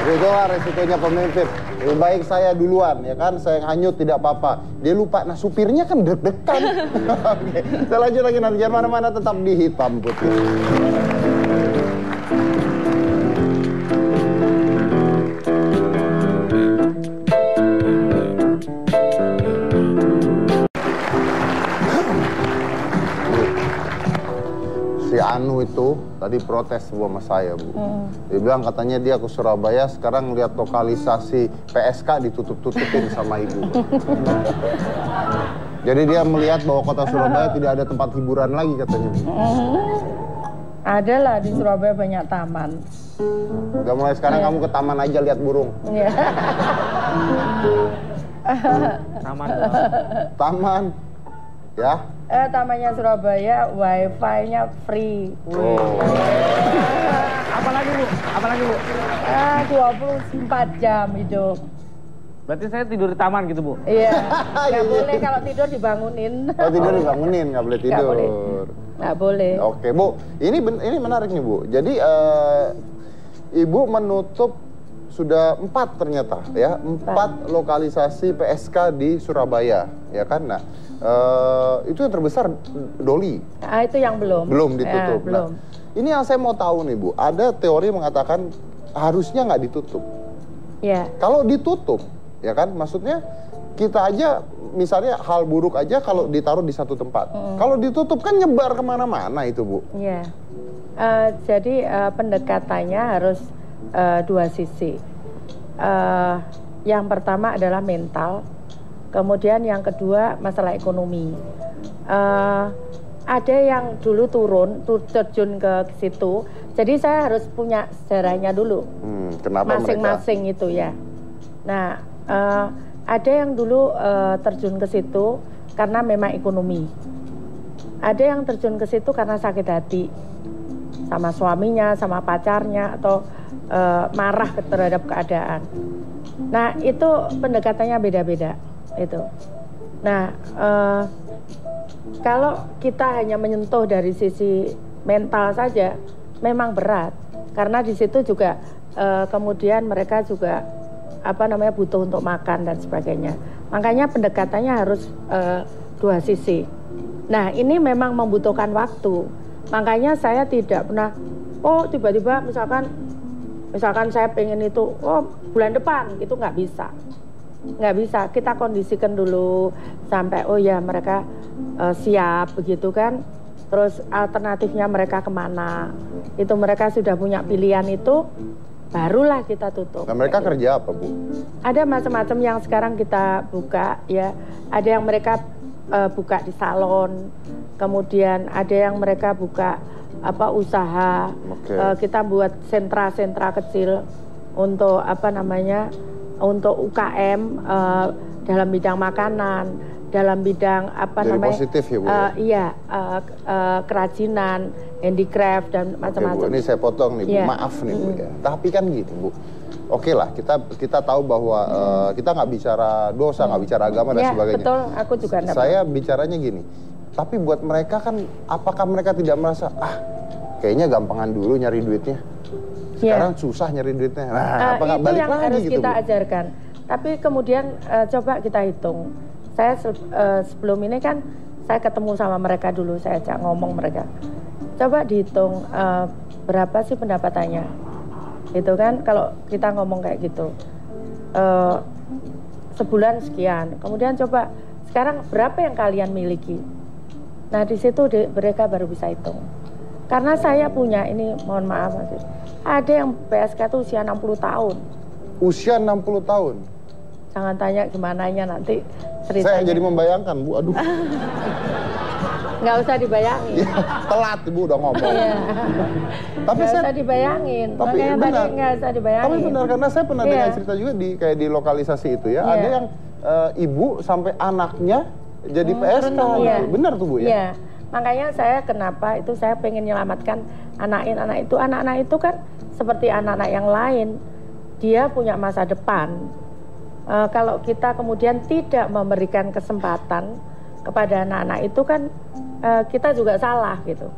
Itulah resikonya pemimpin. Lebih baik saya duluan, ya kan? Saya hanyut tidak apa-apa. Dia lupa, nah supirnya kan deg-degan. Oke, kita lanjut lagi nanti. Jangan mana-mana, tetap di Hitam Putih. Si Anu itu tadi protes sama saya, Bu. Dia bilang katanya dia ke Surabaya, sekarang lihat lokalisasi PSK ditutup-tutupin sama ibu. Jadi dia melihat bahwa kota Surabaya tidak ada tempat hiburan lagi katanya, Bu.
Ada lah di Surabaya banyak taman.
Udah mulai sekarang kamu ke taman aja lihat burung.
Iya.
Taman. Ya.
Tamannya Surabaya, wifi-nya free.
Apalagi Bu?
24 jam hidup.
Berarti saya tidur di taman gitu Bu?
Iya. Nggak boleh kalau tidur dibangunin.
Kalau tidur dibangunin, nggak boleh tidur.
Nggak boleh.
Oke Bu, ini menarik nih Bu. Jadi Ibu menutup sudah 4 ternyata ya, 4 lokalisasi PSK di Surabaya, ya kan? Nah, itu yang terbesar Doli.
Nah, itu yang belum.
Belum ditutup.
Belum.
Nah, ini yang saya mau tahu nih Bu, ada teori mengatakan harusnya nggak ditutup.
Ya.
Kalau ditutup, ya kan, maksudnya kita aja misalnya hal buruk aja kalau ditaruh di satu tempat. Kalau ditutup kan nyebar kemana-mana itu Bu.
Iya. Jadi pendekatannya harus 2 sisi. Yang pertama adalah mental, kemudian yang kedua masalah ekonomi. Ada yang dulu terjun ke situ, jadi saya harus punya sejarahnya dulu.
Kenapa
masing-masing itu ya. Nah, ada yang dulu terjun ke situ karena memang ekonomi. Ada yang terjun ke situ karena sakit hati sama suaminya, sama pacarnya, atau marah terhadap keadaan. Nah, itu pendekatannya beda-beda itu. Nah, kalau kita hanya menyentuh dari sisi mental saja, memang berat karena di situ juga kemudian mereka juga butuh untuk makan dan sebagainya. Makanya pendekatannya harus 2 sisi. Nah, ini memang membutuhkan waktu. Makanya saya tidak pernah tiba-tiba misalkan saya pengen itu bulan depan, itu nggak bisa. Kita kondisikan dulu sampai mereka siap begitu kan. Terus alternatifnya mereka kemana, itu mereka sudah punya pilihan, itu barulah kita tutup.
Nah, mereka kerja apa Bu?
Ada macam-macam yang sekarang kita buka ya. Ada yang mereka buka di salon, kemudian ada yang mereka buka usaha. Kita buat sentra-sentra kecil untuk untuk UKM dalam bidang makanan, dalam bidang
positif ya Bu?
Kerajinan, handicraft dan macam-macam.
Ini saya potong nih Bu,
Yeah.
maaf nih Bu ya. Tapi kan gini Bu, oke lah, kita tahu bahwa kita nggak bicara dosa, nggak bicara agama dan sebagainya.
Betul, aku juga enggak.
Saya bicaranya gini, tapi buat mereka kan, apakah mereka tidak merasa, kayaknya gampangan dulu nyari duitnya, sekarang susah nyari duitnya. Nah, apa nggak balik
yang
lagi
harus
gitu,
kita
Bu?
ajarkan. Tapi kemudian coba kita hitung. Saya sebelum ini kan saya ketemu sama mereka dulu, saya ajak ngomong mereka. Coba dihitung berapa sih pendapatannya, gitu kan? Kalau kita ngomong kayak gitu, sebulan sekian. Kemudian coba sekarang berapa yang kalian miliki? Nah di situ mereka baru bisa hitung. Karena saya punya ini, mohon maaf, ada yang PSK itu usia 60 tahun.
Usia 60 tahun?
Jangan tanya gimananya nanti ceritanya.
Saya jadi membayangkan, Bu, aduh.
Nggak usah dibayangin.
Ya, telat Ibu udah ngomong.
Iya.
Tapi
nggak
saya
usah dibayangin.
Tapi
makanya
benar.
tadi nggak usah dibayangin.
Tapi benar, karena saya pernah
Iya.
dengar cerita juga kayak di lokalisasi itu ya,
Iya.
ada yang ibu sampai anaknya jadi PSK.
Iya.
Benar tuh Bu ya?
Iya. Makanya saya kenapa itu saya pengen menyelamatkan anak-anak itu. Anak-anak itu kan seperti anak-anak yang lain. Dia punya masa depan. Kalau kita kemudian tidak memberikan kesempatan kepada anak-anak itu kan kita juga salah gitu.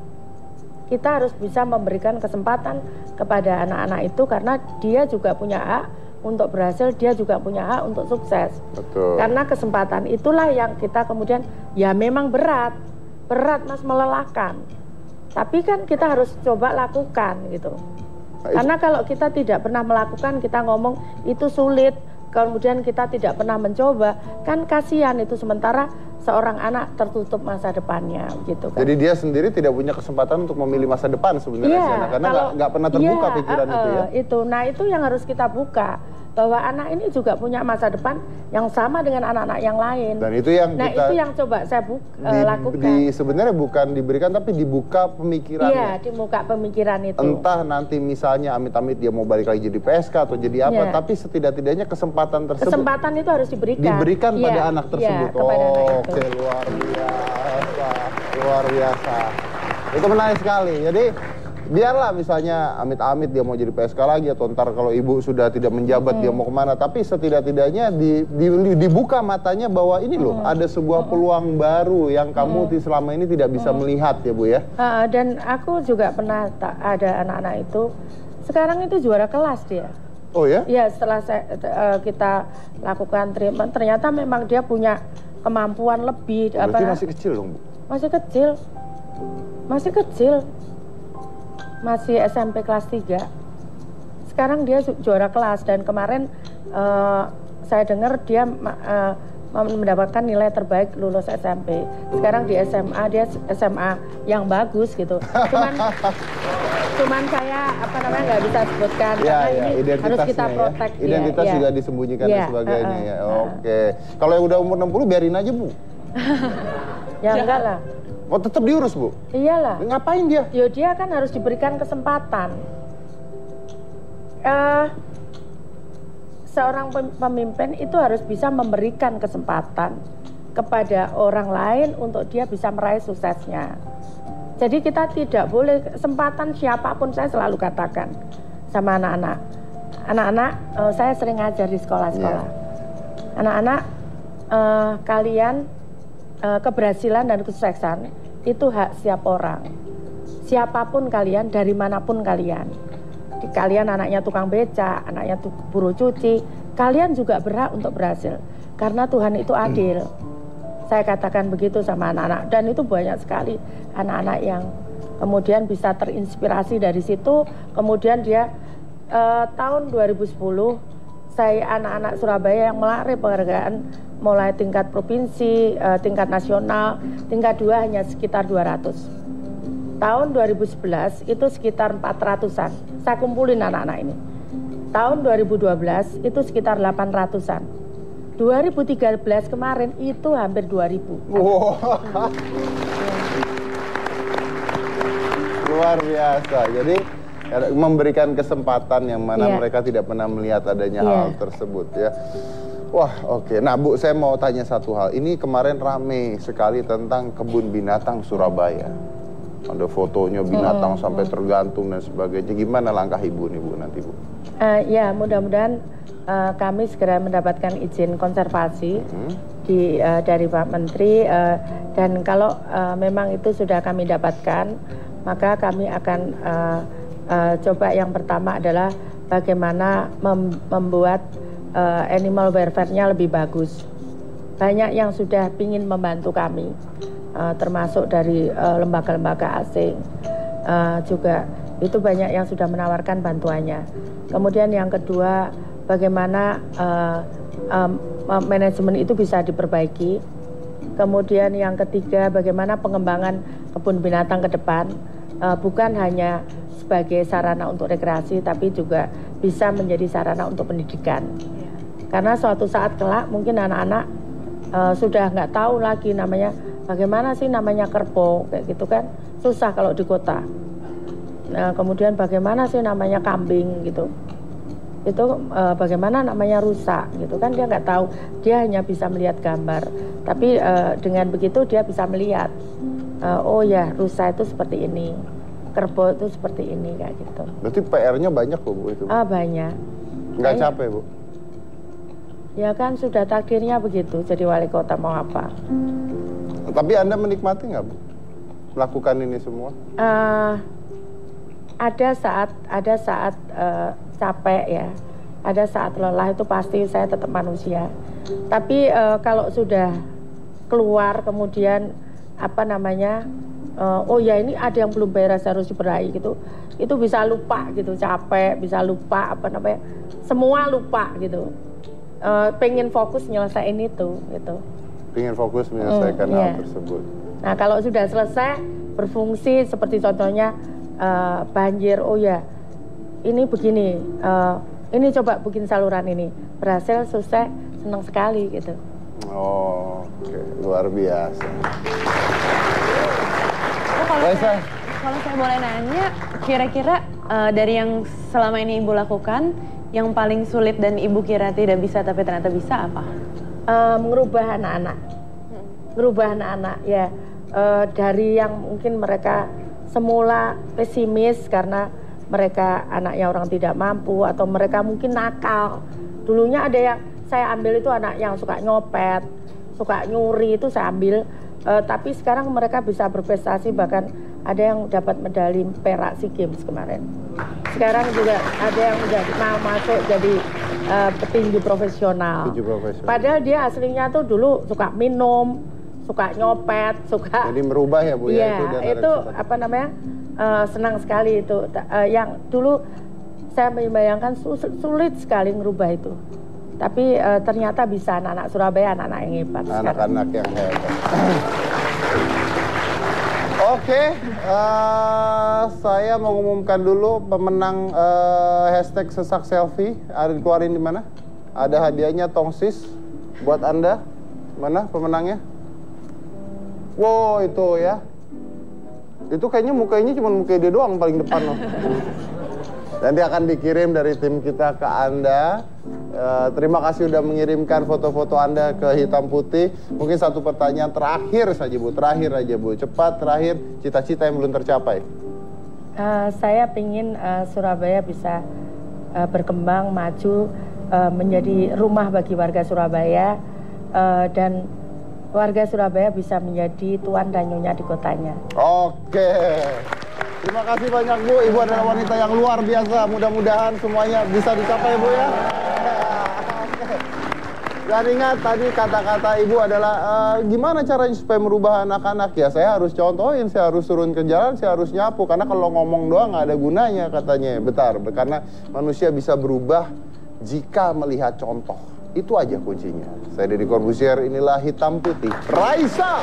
Kita harus bisa memberikan kesempatan kepada anak-anak itu karena dia juga punya hak untuk berhasil, dia juga punya hak untuk sukses.
Betul.
Karena kesempatan itulah yang kita kemudian, ya memang berat Mas, melelahkan. Tapi kan kita harus coba lakukan gitu. Karena kalau kita tidak pernah melakukan, kita ngomong itu sulit, kemudian kita tidak pernah mencoba, kan kasihan itu, sementara seorang anak tertutup masa depannya gitu kan.
Jadi dia sendiri tidak punya kesempatan untuk memilih masa depan sebenarnya, karena nggak pernah terbuka pikiran itu ya.
Nah itu yang harus kita buka, bahwa anak ini juga punya masa depan yang sama dengan anak-anak yang lain.
Dan itu yang
itu yang coba saya lakukan.
Sebenarnya bukan diberikan, tapi dibuka pemikirannya.
Iya, dibuka pemikiran itu.
Entah nanti misalnya amit-amit dia mau balik lagi jadi PSK atau jadi apa, tapi setidak-tidaknya kesempatan tersebut.
Kesempatan itu harus diberikan.
Diberikan pada anak tersebut.
Kepada anak itu.
Oke, luar biasa. Itu menarik sekali. Jadi biarlah misalnya amit-amit dia mau jadi PSK lagi, atau ntar kalau ibu sudah tidak menjabat dia mau kemana, tapi setidak-tidaknya dibuka matanya bahwa ini loh ada sebuah peluang baru yang kamu selama ini tidak bisa melihat ya Bu ya.
Dan aku juga pernah ada anak-anak itu sekarang itu juara kelas dia.
Oh ya?
Ya, setelah kita lakukan treatment ternyata memang dia punya kemampuan lebih.
Berarti masih kecil dong Bu?
Masih kecil. Masih SMP kelas 3. Sekarang dia juara kelas, dan kemarin saya dengar dia mendapatkan nilai terbaik lulus SMP. Sekarang di SMA, dia SMA yang bagus gitu. Cuman saya nggak bisa sebutkan karena ini harus kita protek.
Identitas juga disembunyikan dan sebagainya ya. Oke. Kalau yang udah umur 60 biarin aja Bu.
Ya enggak lah.
Oh tetap diurus Bu?
Iyalah.
Ngapain dia?
Ya dia kan harus diberikan kesempatan. Seorang pemimpin itu harus bisa memberikan kesempatan kepada orang lain untuk dia bisa meraih suksesnya. Jadi kita tidak boleh, kesempatan siapapun, saya selalu katakan sama anak-anak. Anak-anak, saya sering ngajar di sekolah-sekolah. Anak-anak, kalian keberhasilan dan kesuksesan itu hak setiap orang. Siapapun kalian, dari manapun kalian. Kalian anaknya tukang beca, anaknya buruh cuci, kalian juga berhak untuk berhasil. Karena Tuhan itu adil. Saya katakan begitu sama anak-anak, dan itu banyak sekali anak-anak yang kemudian bisa terinspirasi dari situ. Kemudian dia tahun 2010 saya anak-anak Surabaya yang meraih penghargaan mulai tingkat provinsi, tingkat nasional, tingkat 2 hanya sekitar 200. Tahun 2011 itu sekitar 400-an. Saya kumpulin anak-anak ini. Tahun 2012 itu sekitar 800-an. 2013 kemarin itu hampir 2000.
Wow. Luar biasa. Jadi memberikan kesempatan yang mana mereka tidak pernah melihat adanya hal tersebut ya. Wah, oke. Nah, Bu, saya mau tanya satu hal. Ini kemarin rame sekali tentang kebun binatang Surabaya. Ada fotonya binatang sampai tergantung dan sebagainya. Gimana langkah Ibu nih, Bu, nanti, Bu?
Ya, mudah-mudahan kami segera mendapatkan izin konservasi dari Pak Menteri, dan kalau memang itu sudah kami dapatkan, maka kami akan coba yang pertama adalah bagaimana membuat animal welfare-nya lebih bagus. Banyak yang sudah ingin membantu kami, termasuk dari lembaga-lembaga asing juga. Itu banyak yang sudah menawarkan bantuannya. Kemudian yang kedua, bagaimana manajemen itu bisa diperbaiki. Kemudian yang ketiga, bagaimana pengembangan kebun binatang ke depan, bukan hanya sebagai sarana untuk rekreasi, tapi juga bisa menjadi sarana untuk pendidikan. Karena suatu saat kelak mungkin anak-anak sudah nggak tahu lagi namanya, bagaimana sih namanya kerbau, kayak gitu kan, susah kalau di kota. Nah, kemudian bagaimana sih namanya kambing gitu, itu bagaimana namanya rusa gitu kan, dia nggak tahu, dia hanya bisa melihat gambar. Tapi dengan begitu dia bisa melihat, oh ya rusa itu seperti ini, kerbau itu seperti ini, kayak gitu.
Berarti PR-nya banyak loh Bu itu?
Banyak.
Nggak capek Bu?
Ya kan sudah takdirnya begitu, jadi wali kota mau apa.
Tapi Anda menikmati nggak Bu melakukan ini semua?
Ada saat capek ya, ada saat lelah, itu pasti, saya tetap manusia. Tapi kalau sudah keluar kemudian apa namanya, oh ya ini ada yang belum beres harus dibenahi gitu, itu bisa lupa gitu, capek, bisa lupa apa namanya, semua lupa gitu. Pengen fokus nyelesain itu gitu.
Pengen fokus menyelesaikan hal tersebut.
Nah kalau sudah selesai berfungsi, seperti contohnya banjir, oh ya ini begini, ini coba bikin saluran ini, berhasil, selesai, senang sekali gitu.
Oh, oke. Luar biasa.
Kalau saya boleh nanya, kira-kira dari yang selama ini Ibu lakukan, yang paling sulit dan Ibu kira tidak bisa tapi ternyata bisa apa?
Merubah anak-anak. Merubah anak-anak ya, dari yang mungkin mereka semula pesimis karena mereka anaknya orang tidak mampu, atau mereka mungkin nakal. Dulunya ada yang saya ambil itu anak yang suka nyopet, suka nyuri, itu saya ambil. Tapi sekarang mereka bisa berprestasi, bahkan ada yang dapat medali perak SEA Games kemarin. Sekarang juga ada yang udah mau masuk jadi petinju profesional. Padahal dia aslinya tuh dulu suka minum, suka nyopet, suka. Jadi
merubah ya Bu ya?
Itu apa namanya, senang sekali itu. Yang dulu saya membayangkan sulit sekali merubah itu. Tapi ternyata bisa, anak-anak Surabaya anak-anak yang hebat.
Anak-anak yang hebat. Oke, saya mau umumkan dulu pemenang hashtag sesak selfie. Ada dikeluarin di mana? Ada hadiahnya tongsis buat Anda. Mana pemenangnya? Wow, itu ya. Itu kayaknya mukanya cuma muka dia doang paling depan loh. Nanti akan dikirim dari tim kita ke Anda. Terima kasih sudah mengirimkan foto-foto Anda ke Hitam Putih. Mungkin satu pertanyaan terakhir saja Bu, terakhir aja Bu, cepat, terakhir, cita-cita yang belum tercapai.
Saya ingin Surabaya bisa berkembang, maju, menjadi rumah bagi warga Surabaya, dan warga Surabaya bisa menjadi tuan dan nyonya di kotanya.
Oke. Terima kasih banyak Bu, Ibu adalah wanita yang luar biasa. Mudah-mudahan semuanya bisa dicapai Bu ya. Dan ingat tadi kata-kata Ibu adalah gimana caranya supaya merubah anak-anak ya. Saya harus contohin, saya harus turun ke jalan, saya harus nyapu. Karena kalau ngomong doang nggak ada gunanya katanya. Betar, karena manusia bisa berubah jika melihat contoh. Itu aja kuncinya. Saya Deddy Corbuzier, inilah Hitam Putih. Raisa!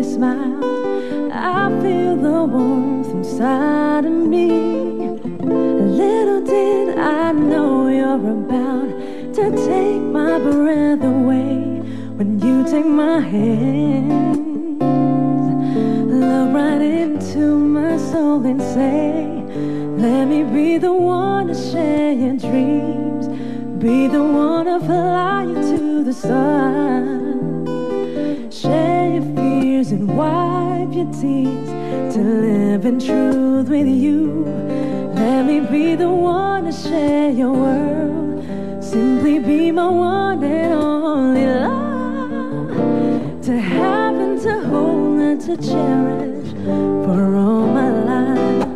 Smile, I feel the warmth inside. inside of me. Little did I know you're about to take my breath away when you take my hands. Look right into my soul and say, let me be the one to share your dreams, be the one to fly you to the sun, share your fears and wipe your tears, to live in truth with you. Let me be the one to share your world, simply be my one and only love, to have and to hold and to cherish for all my life.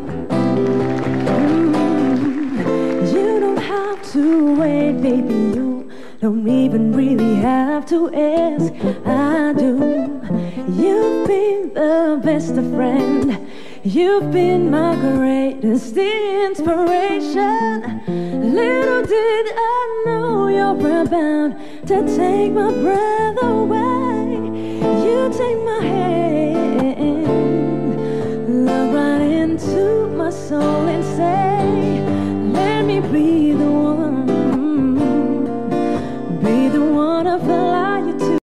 You don't have to wait, baby, you don't even really have to ask. I do. You've been the best of friend, you've been my greatest inspiration. Little did I know you're about to take my breath away. You take my hand